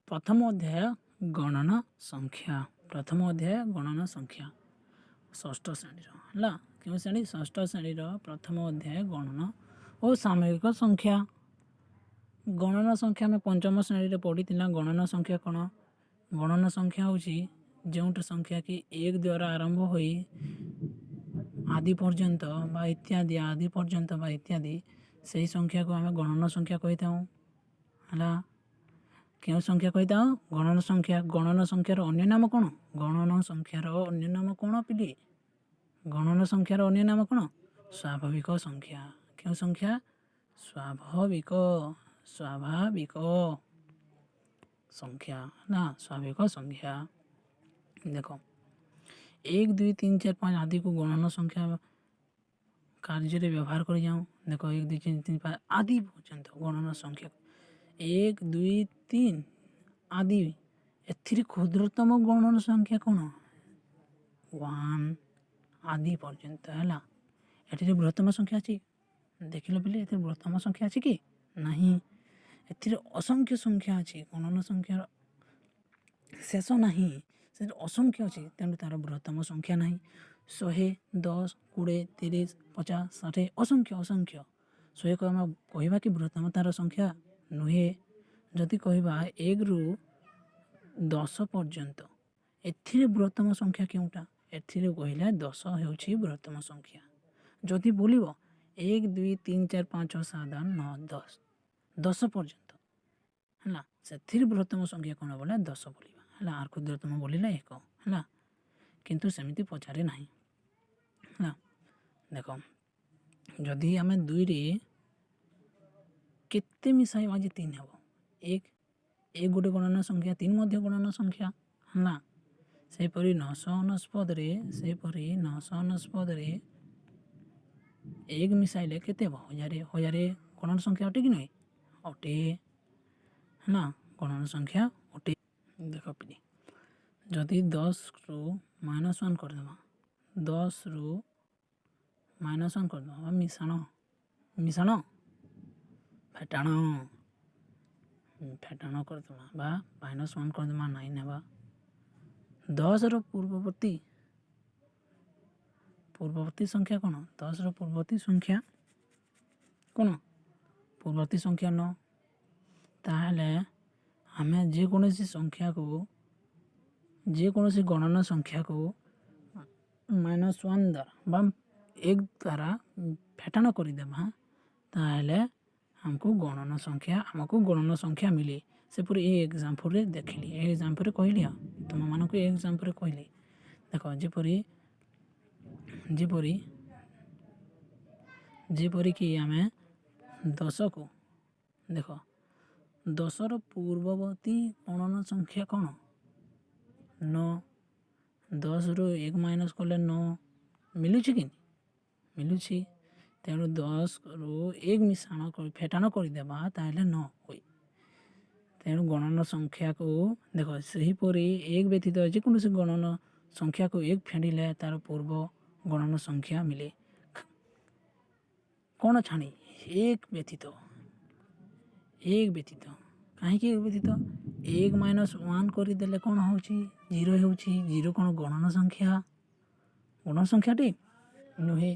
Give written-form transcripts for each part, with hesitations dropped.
ପ୍ରଥମ ଅଧ୍ୟାୟ ଗଣନା ସଂଖ୍ୟା। ପ୍ରଥମ ଅଧ୍ୟାୟ ଗଣନା ସଂଖ୍ୟା ଷଷ୍ଠ ଶ୍ରେଣୀର ହେଲା। କେଉଁ ଶ୍ରେଣୀ? ଷଷ୍ଠ ଶ୍ରେଣୀର ପ୍ରଥମ ଅଧ୍ୟାୟ ଗଣନା ଓ ସାମୟିକ ସଂଖ୍ୟା। ଗଣନା ସଂଖ୍ୟା ଆମେ ପଞ୍ଚମ ଶ୍ରେଣୀରେ ପଢ଼ିଥିଲା। ଗଣନା ସଂଖ୍ୟା କ'ଣ? ଗଣନା ସଂଖ୍ୟା ହେଉଛି ଯେଉଁଠି ସଂଖ୍ୟା କି 1 ଦ୍ୱାରା ଆରମ୍ଭ ହୋଇ ଆଦି ପର୍ଯ୍ୟନ୍ତ ବା ଇତ୍ୟାଦି ଆଦି ପର୍ଯ୍ୟନ୍ତ ବା ଇତ୍ୟାଦି ସେହି ସଂଖ୍ୟାକୁ ଆମେ ଗଣନା ସଂଖ୍ୟା କହିଥାଉ ହେଲା। କେଉଁ ସଂଖ୍ୟା କହିଥାଉ? ଗଣନା ସଂଖ୍ୟା। ଗଣନା ସଂଖ୍ୟାର ଅନ୍ୟ ନାମ କ'ଣ? ଗଣନା ସଂଖ୍ୟାର ଅନ୍ୟ ନାମ କ'ଣ ପିଲି? ଗଣନା ସଂଖ୍ୟାର ଅନ୍ୟ ନାମ କ'ଣ? ସ୍ୱାଭାବିକ ସଂଖ୍ୟା। କେଉଁ ସଂଖ୍ୟା? ସ୍ୱାଭାବିକ ସଂଖ୍ୟା ନା ସ୍ୱାଭାବିକ ସଂଖ୍ୟା। ଦେଖ 1 2 3 4 5 ଆଦିକୁ ଗଣନା ସଂଖ୍ୟା କାର୍ଯ୍ୟରେ ବ୍ୟବହାର କରିଯାଉ। ଦେଖ 1 2 3 4 5 ଆଦି ପର୍ଯ୍ୟନ୍ତ ଗଣନା ସଂଖ୍ୟା 1 2 3 ଆଦି। ଏଥିରେ କ୍ଷୁଦ୍ରତମ ଗଣନା ସଂଖ୍ୟା କ'ଣ? 1 ଆଦି ପର୍ଯ୍ୟନ୍ତ ହେଲା। ଏଥିରେ ବୃହତ୍ତମ ସଂଖ୍ୟା ଅଛି? ଦେଖିଲ ପିଲେ ଏଥିରେ ବୃହତ୍ତମ ସଂଖ୍ୟା ଅଛି କି? ନାହିଁ। ଏଥିରେ ଅସଂଖ୍ୟ ସଂଖ୍ୟା ଅଛି। ଗଣନା ସଂଖ୍ୟାର ଶେଷ ନାହିଁ, ସେଥିରେ ଅସଂଖ୍ୟ ଅଛି, ତେଣୁ ତା'ର ବୃହତ୍ତମ ସଂଖ୍ୟା ନାହିଁ। 100 10 20 30 50 60 ଅସଂଖ୍ୟ 100କୁ ଆମେ କହିବା କି ବୃହତ୍ତମ ତା'ର ସଂଖ୍ୟା ନୁହେଁ। ଯଦି କହିବା 1ରୁ 10 ପର୍ଯ୍ୟନ୍ତ, ଏଥିରେ ବୃହତ୍ତମ ସଂଖ୍ୟା କେଉଁଟା? ଏଥିରେ କହିଲେ 10 ହେଉଛି ବୃହତ୍ତମ ସଂଖ୍ୟା। ଯଦି ବୋଲିବ 1 2 3 4 5 6 7 8 9 10 10 ପର୍ଯ୍ୟନ୍ତ ହେଲା, ସେଥିରେ ବୃହତ୍ତମ ସଂଖ୍ୟା କ'ଣ ବୋଲେ 10 ବୋଲିବା ହେଲା। ଆର୍ କ୍ଷୁଦ୍ରତମ ବୋଲିଲେ 1 ହେଲା। କିନ୍ତୁ ସେମିତି ପଚାରେ ନାହିଁ ହେଲା। ଦେଖ ଯଦି ଆମେ 2ରେ କେତେ ମିଶାଇବା ଯେ 3 ହେବ? 1 ଗୋଟେ ଗଣନା ସଂଖ୍ୟା, 3 ମଧ୍ୟ ଗଣନା ସଂଖ୍ୟା ହେଲା। ସେହିପରି 999ରେ 1 ମିଶାଇଲେ କେତେ ହେବ? 1000 ଗଣନା ସଂଖ୍ୟା ଅଟେ କି ନୁହେଁ? ଅଟେ ହେଲା, ଗଣନା ସଂଖ୍ୟା ଅଟେ। ଦେଖ ପିଲି ଯଦି 10ରୁ -1 କରିଦେବା, 10ରୁ -1 କରିଦେବା ବା ମିଶାଣ ଫେଟାଣ କରିଦେବା ବା -1 କରିଦେବା 9 ହେବା। 10ର ପୂର୍ବବର୍ତ୍ତୀ ସଂଖ୍ୟା କ'ଣ? 10ର ପୂର୍ବବର୍ତ୍ତୀ ସଂଖ୍ୟା କ'ଣ? ପୂର୍ବବର୍ତ୍ତୀ ସଂଖ୍ୟା 9। ତାହେଲେ ଆମେ ଯେକୌଣସି ଗଣନା ସଂଖ୍ୟାକୁ -1 ଦ୍ୱାରା ବା 1 ଦ୍ୱାରା ଫେଟାଣ କରିଦେବା, ତାହେଲେ ଆମକୁ ଗଣନା ସଂଖ୍ୟା ମିଳେ। ସେପରି ଏ ଏକ୍ଜାମ୍ପଲ୍ରେ ଦେଖିଲି, ଏ ଏକ୍ଜାମ୍ପଲ୍ରେ କହିଲି ଆଉ ତୁମମାନଙ୍କୁ ଏ ଏକ୍ଜାମ୍ପଲ୍ରେ କହିଲି। ଦେଖ ଯେପରିକି ଆମେ 10କୁ ଦେଖ 10ର ପୂର୍ବବର୍ତ୍ତୀ ଗଣନା ସଂଖ୍ୟା କ'ଣ? 9। 10ରୁ 1 ମାଇନସ୍ କଲେ 9 ମିଳୁଛି କି? ମିଳୁଛି। ତେଣୁ 10ରୁ 1 ଫେଟାଣ କରିଦେବା, ତାହେଲେ 9 ହୁଏ। ତେଣୁ ଗଣନା ସଂଖ୍ୟାକୁ ଦେଖ ସେହିପରି 1 ବ୍ୟତୀତ ଯେକୌଣସି ଗଣନା ସଂଖ୍ୟାକୁ 1 ଫେଡ଼ିଲେ ତା'ର ପୂର୍ବ ଗଣନା ସଂଖ୍ୟା ମିଳେ। କ'ଣ ଛାଣି? 1 ବ୍ୟତୀତ। କାହିଁକି 1 ବ୍ୟତୀତ? 1 - 1 କରିଦେଲେ କ'ଣ ହେଉଛି? 0 ହେଉଛି। 0 କ'ଣ ଗଣନା ସଂଖ୍ୟାଟି ନୁହେଁ।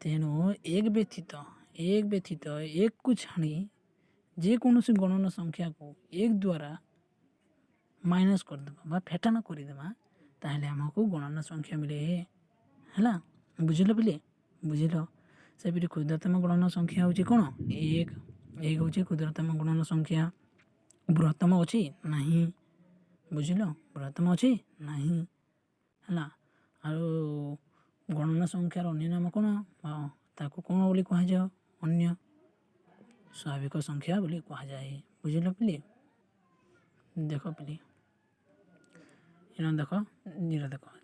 ତେଣୁ 1 ବ୍ୟତୀତ 1କୁ ଛାଣି ଯେକୌଣସି ଗଣନା ସଂଖ୍ୟାକୁ 1 ଦ୍ୱାରା ମାଇନସ୍ କରିଦେବା ବା ଫେଟାଣ କରିଦେବା, ତାହେଲେ ଆମକୁ ଗଣନା ସଂଖ୍ୟା ମିଳେ ହେଲା। ବୁଝିଲ ପିଲେ? ବୁଝିଲ? ସେପରି କ୍ଷୁଦ୍ରତମ ଗଣନା ସଂଖ୍ୟା ହେଉଛି କ'ଣ? 1 ହେଉଛି କ୍ଷୁଦ୍ରତମ ଗଣନା ସଂଖ୍ୟା। ବୃହତ୍ତମ ଅଛି? ନାହିଁ। ବୁଝିଲ? ବୃହତ୍ତମ ଅଛି? ନାହିଁ ହେଲା। ଆଉ ଗଣନା ସଂଖ୍ୟାର ଅନ୍ୟ ନାମ କ'ଣ? ତାକୁ କ'ଣ ବୋଲି କୁହାଯାଏ? ଅନ୍ୟ ସ୍ୱାଭାବିକ ସଂଖ୍ୟା ବୋଲି କୁହାଯାଏ। ବୁଝିଲ ପିଲି? ଦେଖ ପିଲି ଦେଖ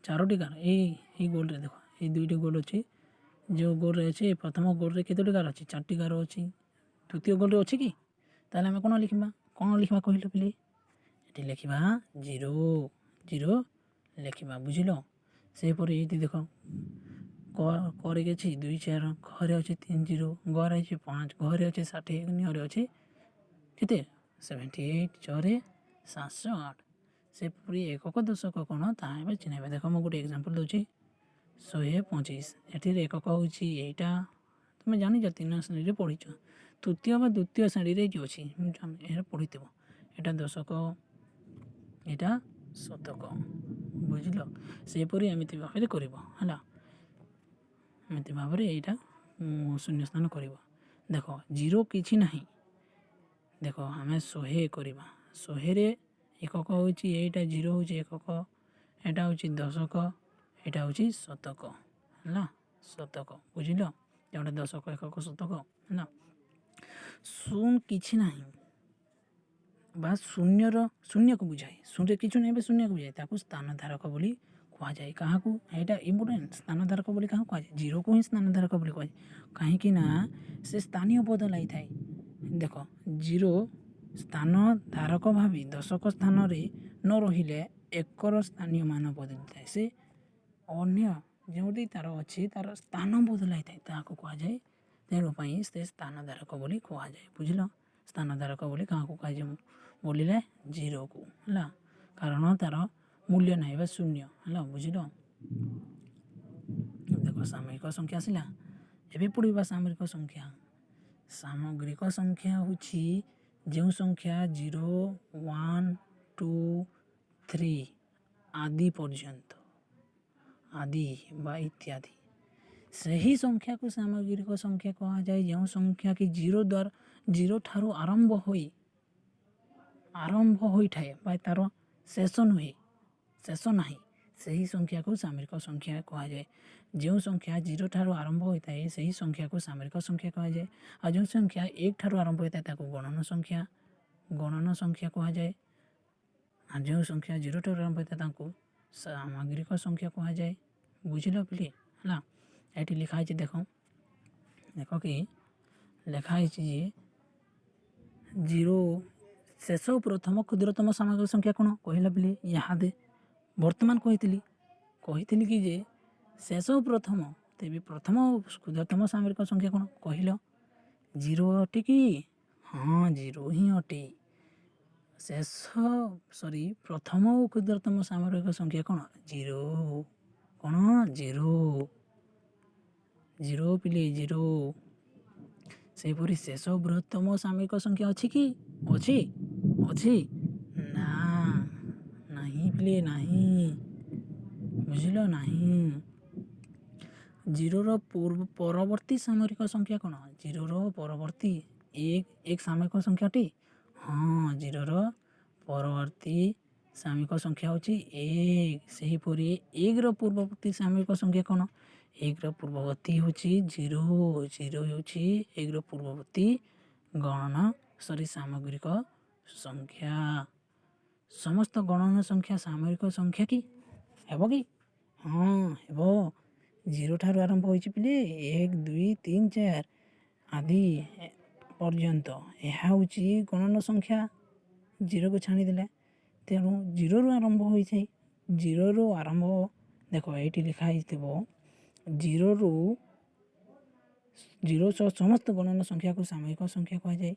4ଟି ଗାର ଏଇ ଗୋଲରେ ଦେଖ, ଏଇ 2ଟି ଗୋଲ ଅଛି। ଯେଉଁ ଗୋଲରେ ଅଛି, ପ୍ରଥମ ଗୋଲରେ କେତୋଟି ଗାର ଅଛି? 4ଟି ଗାର ଅଛି। ଦ୍ୱିତୀୟ ଗୋଲରେ ଅଛି କି? ତାହେଲେ ଆମେ କ'ଣ ଲେଖିବା କହିଲ ପିଲି? ଏଠି ଲେଖିବା 0 ଲେଖିବା। ବୁଝିଲ? ସେହିପରି ଏଇଠି ଦେଖ କରେ ଅଛି 2 4, ଘରେ ଅଛି 3 0, ଘରେ ଅଛି 5, ଘରେ ଅଛି 60, ନିହରେ ଅଛି କେତେ? 78 ଚରେ 708 ସେପରି ଏକକ ଦଶକ କ'ଣ ତାହା ଏବେ ଚିହ୍ନେଇବା। ଦେଖ ମୁଁ ଗୋଟେ ଏକ୍ଜାମ୍ପଲ୍ ଦେଉଛି 125 ଏଠିରେ ଏକକ ହେଉଛି ଏଇଟା ତୁମେ ଜାଣିଛ 3 ଶ୍ରେଣୀରେ ପଢ଼ିଛ ତୃତୀୟ ବା ଦ୍ୱିତୀୟ ଶ୍ରେଣୀରେ ଯେଉଁ ଅଛି ଏହା ପଢ଼ିଥିବ ଏଇଟା ଦଶକ ଏଇଟା ଶତକ ବୁଝିଲ। ସେହିପରି ଏମିତି ଭାବରେ କରିବ ହେଲା ଏମିତି ଭାବରେ ଏଇଟା ଶୂନ୍ୟସ୍ଥାନ କରିବ। ଦେଖ 0 କିଛି ନାହିଁ ଦେଖ ଆମେ 100 କରିବା 100ରେ ଏକକ ହେଉଛି ଏଇଟା 0 ହେଉଛି ଏକକ ଏଇଟା ହେଉଛି ଦଶକ ଏଇଟା ହେଉଛି ଶତକ ହେଲା ଶତକ ବୁଝିଲ ଯେଉଁଟା ଦଶକ ଏକକ ଶତକ ହେଲା। ଶୂନ କିଛି ନାହିଁ ବା ଶୂନ୍ୟକୁ ବୁଝାଏ ଶୂନ୍ୟ କିଛି ନାହିଁ ବା ଶୂନ୍ୟକୁ ବୁଝାଏ ତାକୁ ସ୍ଥାନ ଧାରକ ବୋଲି କୁହାଯାଏ। କାହାକୁ ଏଇଟା ଇମ୍ପୋର୍ଟାଣ୍ଟ ସ୍ଥାନ ଧାରକ ବୋଲି କାହାକୁ କୁହାଯାଏ 0କୁ ହିଁ ସ୍ଥାନ ଧାରକ ବୋଲି କୁହାଯାଏ କାହିଁକି ନା ସେ ସ୍ଥାନୀୟ ବଦଳାଇଥାଏ। ଦେଖ 0 ସ୍ଥାନ ଧାରକ ଭାବି ଦଶକ ସ୍ଥାନରେ ନ ରହିଲେ ଏକର ସ୍ଥାନୀୟ ମାନ ବଦଳିଥାଏ ସେ ଅନ୍ୟ ଯେଉଁଠି ତା'ର ଅଛି ତା'ର ସ୍ଥାନ ବଦଳାଇଥାଏ ତାହାକୁ କୁହାଯାଏ। ତେଣୁ ପାଇଁ ସେ ସ୍ଥାନ ଧାରକ ବୋଲି କୁହାଯାଏ ବୁଝିଲ। ସ୍ଥାନ ଧାରକ ବୋଲି କାହାକୁ କୁହାଯାଏ ବୋଲିଲେ 0କୁ ହେଲା କାରଣ ତା'ର ମୂଲ୍ୟ ନାହିଁ ବା ଶୂନ୍ୟ ହେଲା ବୁଝିଲ। ଦେଖ ସାମୟିକ ସଂଖ୍ୟା ଆସିଲା ଏବେ ପଡ଼ିବା ସାମରିକ ସଂଖ୍ୟା। ସାମଗ୍ରିକ ସଂଖ୍ୟା ହେଉଛି ଯେଉଁ ସଂଖ୍ୟା 0 1 2 3 ଆଦି ପର୍ଯ୍ୟନ୍ତ ଆଦି ବା ଇତ୍ୟାଦି ସେହି ସଂଖ୍ୟାକୁ ସାମଗ୍ରିକ ସଂଖ୍ୟା କୁହାଯାଏ। ଯେଉଁ ସଂଖ୍ୟା କି 0 ଠାରୁ ଆରମ୍ଭ ହୋଇଥାଏ ବା ତା'ର ଶେଷ ନାହିଁ ସେହି ସଂଖ୍ୟାକୁ ସାମରିକ ସଂଖ୍ୟା କୁହାଯାଏ। ଯେଉଁ ସଂଖ୍ୟା 0 ଠାରୁ ଆରମ୍ଭ ହୋଇଥାଏ ସେହି ସଂଖ୍ୟାକୁ ସାମରିକ ସଂଖ୍ୟା କୁହାଯାଏ। ଆଉ ଯେଉଁ ସଂଖ୍ୟା 1 ଠାରୁ ଆରମ୍ଭ ହୋଇଥାଏ ତାକୁ ଗଣନ ସଂଖ୍ୟା କୁହାଯାଏ। ଆଉ ଯେଉଁ ସଂଖ୍ୟା 0 ଠାରୁ ଆରମ୍ଭ ହୋଇଥାଏ ତାଙ୍କୁ ସାମଗ୍ରିକ ସଂଖ୍ୟା କୁହାଯାଏ ବୁଝିଲ ପିଲେ ହେଲା। ଏଠି ଲେଖା ହେଇଛି ଦେଖ କି ଲେଖା ହେଇଛି ଯେ 0 ଶେଷ ପ୍ରଥମ କ୍ଷୁଦ୍ରତମ ସାମଗ୍ରିକ ସଂଖ୍ୟା କ'ଣ କହିଲା ପିଲେ ଇହାଦେ ବର୍ତ୍ତମାନ କହିଥିଲି କି ଯେ ଶେଷ ପ୍ରଥମ ତେବେ ପ୍ରଥମ କ୍ଷୁଦ୍ରତମ ସାମରିକ ସଂଖ୍ୟା କ'ଣ କହିଲ 0 ଅଟେ କି? ହଁ 0 ହିଁ ଅଟେ। ପ୍ରଥମ କ୍ଷୁଦ୍ରତମ ସାମରିକ ସଂଖ୍ୟା କ'ଣ 0 କ'ଣ 0 ପିଲେ 0। ସେହିପରି ଶେଷ ବୃହତ୍ତମ ସାମୟିକ ସଂଖ୍ୟା ଅଛି କି ଅଛି ନା ନାହିଁ ପିଲେ ନାହିଁ ବୁଝିଲ ନାହିଁ। 0ର ପରବର୍ତ୍ତୀ ସାମରିକ ସଂଖ୍ୟା କ'ଣ 0ର ପରବର୍ତ୍ତୀ ଏକ ସାମୟିକ ସଂଖ୍ୟାଟି ହଁ 0ର ପରବର୍ତ୍ତୀ ସାମୟିକ ସଂଖ୍ୟା ହେଉଛି 1। ସେହିପରି 1ର ପୂର୍ବବର୍ତ୍ତୀ ସାମୟିକ ସଂଖ୍ୟା କ'ଣ 1ର ପୂର୍ବବର୍ତ୍ତୀ ହେଉଛି 0 ହେଉଛି 1ର ପୂର୍ବବର୍ତ୍ତୀ ସାମଗ୍ରିକ ସଂଖ୍ୟା। ସମସ୍ତ ଗଣନ ସଂଖ୍ୟା ସାମୟିକ ସଂଖ୍ୟା କି ହେବ କି? ହଁ ହେବ। 0 ଠାରୁ ଆରମ୍ଭ ହୋଇଛି ପିଲେ 1 2 3 4 ଆଦି ପର୍ଯ୍ୟନ୍ତ ଏହା ହେଉଛି ଗଣନ ସଂଖ୍ୟା 0କୁ ଛାଣିଦେଲେ ତେଣୁ 0ରୁ ଆରମ୍ଭ ହୋଇଥାଏ 0ରୁ ଆରମ୍ଭ ଦେଖ ଏଇଠି ଲେଖା ହେଇଥିବ 0 ସହ ସମସ୍ତ ଗଣନ ସଂଖ୍ୟାକୁ ସାମୟିକ ସଂଖ୍ୟା କୁହାଯାଏ।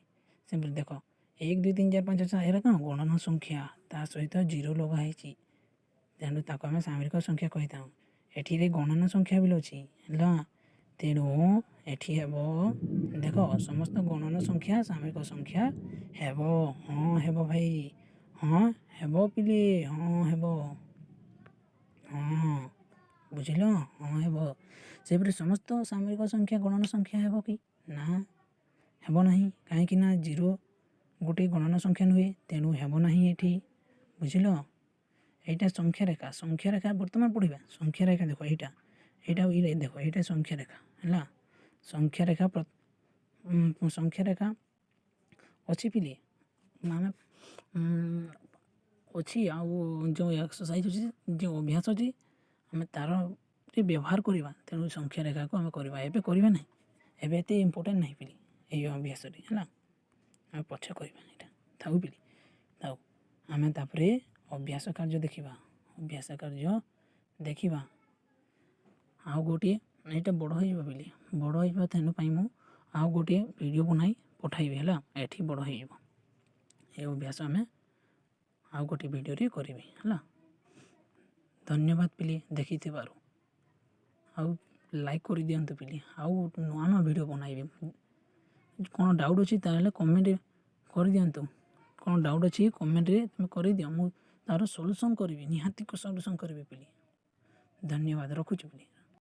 ସେମିତି ଦେଖ 1 2 3 4 5 6 ଏରା କ'ଣ ଗଣନ ସଂଖ୍ୟା ତା ସହିତ 0 ଲଗା ହେଇଛି ତେଣୁ ତାକୁ ଆମେ ସାମରିକ ସଂଖ୍ୟା କହିଥାଉ। ଏଠିରେ ଗଣନ ସଂଖ୍ୟା ବି ଅଛି ହେଲା ତେଣୁ ଏଠି ହେବ ଦେଖ ସମସ୍ତ ଗଣନ ସଂଖ୍ୟା ସାମୟିକ ସଂଖ୍ୟା ହେବ। ହଁ ହେବ ଭାଇ ହଁ ହେବ ପିଲେ ହଁ ହେବ ହଁ ବୁଝିଲ ହଁ ହେବ। ସେହିପରି ସମସ୍ତ ସାମୟିକ ସଂଖ୍ୟା ଗଣନ ସଂଖ୍ୟା ହେବ କି ନା ହେବ ନାହିଁ କାହିଁକି ନା 0 ଗୋଟିଏ ଗଣନ ସଂଖ୍ୟା ନୁହେଁ ତେଣୁ ହେବ ନାହିଁ ଏଠି ବୁଝିଲ। ଏଇଟା ସଂଖ୍ୟା ରେଖା ବର୍ତ୍ତମାନ ପଢ଼ିବା ସଂଖ୍ୟା ରେଖା ଦେଖ ଏଇଟା ଦେଖ ଏଇଟା ସଂଖ୍ୟା ରେଖା ହେଲା ସଂଖ୍ୟା ରେଖା ଅଛି ପିଲେ ଆମେ ଅଛି ଆଉ ଯେଉଁ ଏକ୍ସରସାଇଜ୍ ଅଛି ଯେଉଁ ଅଭ୍ୟାସ ଅଛି ଆମେ ତା'ର ବ୍ୟବହାର କରିବା ତେଣୁ ସଂଖ୍ୟା ରେଖାକୁ ଆମେ କରିବା ଏବେ କରିବା ନାହିଁ ଏବେ ଏତେ ଇମ୍ପୋର୍ଟାଣ୍ଟ ନାହିଁ ପିଲେ ଏଇ ଅଭ୍ୟାସଟି ହେଲା ଆମେ ପଛେ କରିବା ଏଇଟା ଥାଉ ପିଲେ ଥାଉ। ଆମେ ତାପରେ ଅଭ୍ୟାସ କାର୍ଯ୍ୟ ଦେଖିବା ଆଉ ଗୋଟିଏ ଏଇଟା ବଡ଼ ହେଇଯିବ ପିଲେ ବଡ଼ ହେଇଯିବ ତେଣୁ ପାଇଁ ମୁଁ ଆଉ ଗୋଟିଏ ଭିଡ଼ିଓ ବନାଇ ପଠାଇବି ହେଲା ଏଠି ବଡ଼ ହେଇଯିବ ଏ ଅଭ୍ୟାସ ଆମେ ଆଉ ଗୋଟେ ଭିଡ଼ିଓରେ କରିବି ହେଲା। ଧନ୍ୟବାଦ ପିଲି ଦେଖିଥିବାରୁ। ଆଉ ଲାଇକ୍ କରିଦିଅନ୍ତୁ ପିଲି। ଆଉ ନୂଆ ନୂଆ ଭିଡ଼ିଓ ବନାଇବି। କ'ଣ ଡାଉଟ୍ ଅଛି ତାହେଲେ କମେଣ୍ଟ କରିଦିଅନ୍ତୁ। କ'ଣ ଡାଉଟ୍ ଅଛି କମେଣ୍ଟରେ ତୁମେ କରିଦିଅ, ମୁଁ ତା'ର ସଲ୍ୟୁସନ୍ କରିବି, ନିହାତି ସଲ୍ୟୁସନ୍ କରିବି ପିଲି। ଧନ୍ୟବାଦ, ରଖୁଛି ପିଲି।